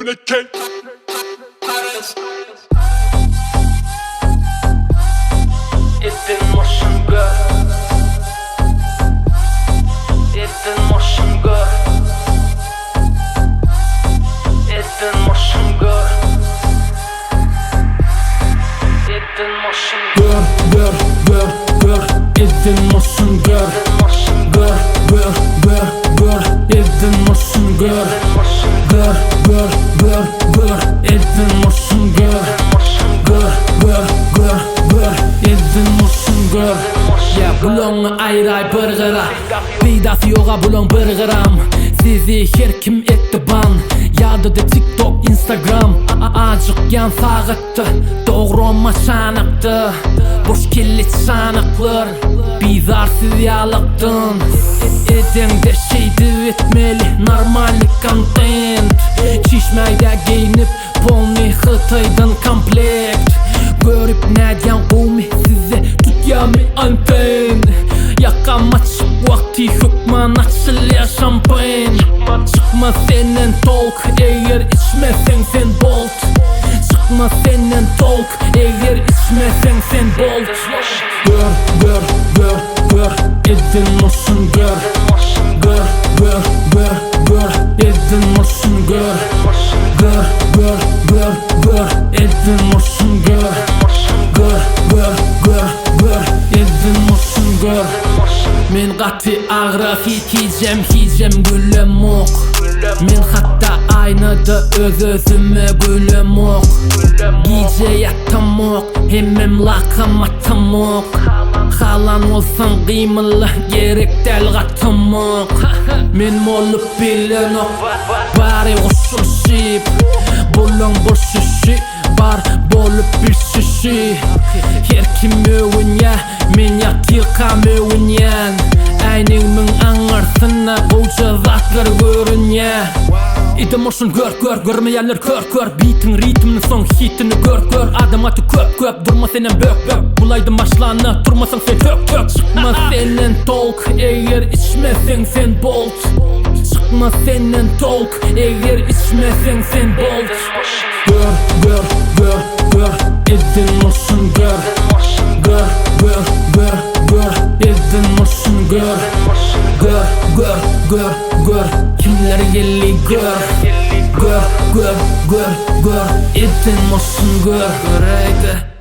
flipping a cake. It's in motion, girl. It's in motion, girl. It's in motion, girl. It's in motion, girl, girl, girl, girl. It's in motion, girl. Girl, girl, girl, girl. It's in motion, girl. Girl, girl, girl, girl. It's in motion, girl. Girl, girl, girl, girl. It's in motion, girl. Ya bulong ayray bir gara. Biydası yoga bulong bir garam. Sizi her kim etti ban. Yadı de TikTok, Instagram. Acık yan sağıttı. Doğrama şanıktı. Boş kellet şanıklar. Bizarsız yalıktın. Edende şeydi etmeli. Normallik content. Çişmeyde giyinip polni hıtıydın komplekt. Görüp neden kumi size tutyami anten. Yakama çık vakti hükman açılıyor şampan. Çıkma senden talk eğer içmesen sen bolt. Çıkma senden talk eğer içmesen sen bolt. Girl, girl, girl, girl. It's in motion, girl. Girl, girl, girl, girl. It's in motion, girl. Girl, girl, girl, girl. It's in motion, girl. Girl, girl, girl, girl. It's in motion, girl. Men qatı ağrı hicem gülüm ok. Men hatta aynada öz-özüme gülüm ok. Gece yattım ok, hemmem lakım attım ok. Halan olsan qıymılı gerek del qattım ok. Men molup bilen ok, bari usul şip. Bulun boş şişi, bar bolup bir şişi. Her kim övün ya, men yakilkam övün yan. Aynimin angarsına koca zatlar görün ya. İde motion gör, görmeyenler kör. Beatin ritmini son hitini gör. Adam atı köp, durma senen bök. Bulaydım başlanı, durmasan sen tök. Çıkma senen talk, eğer içmesen sen bolt. Çıkma senen talk, eğer içmesen sen bolt. Girl, it's in motion, girl. Girl, it's in motion, girl. Girl, kimler gelli girl. Girl, it's in motion, girl.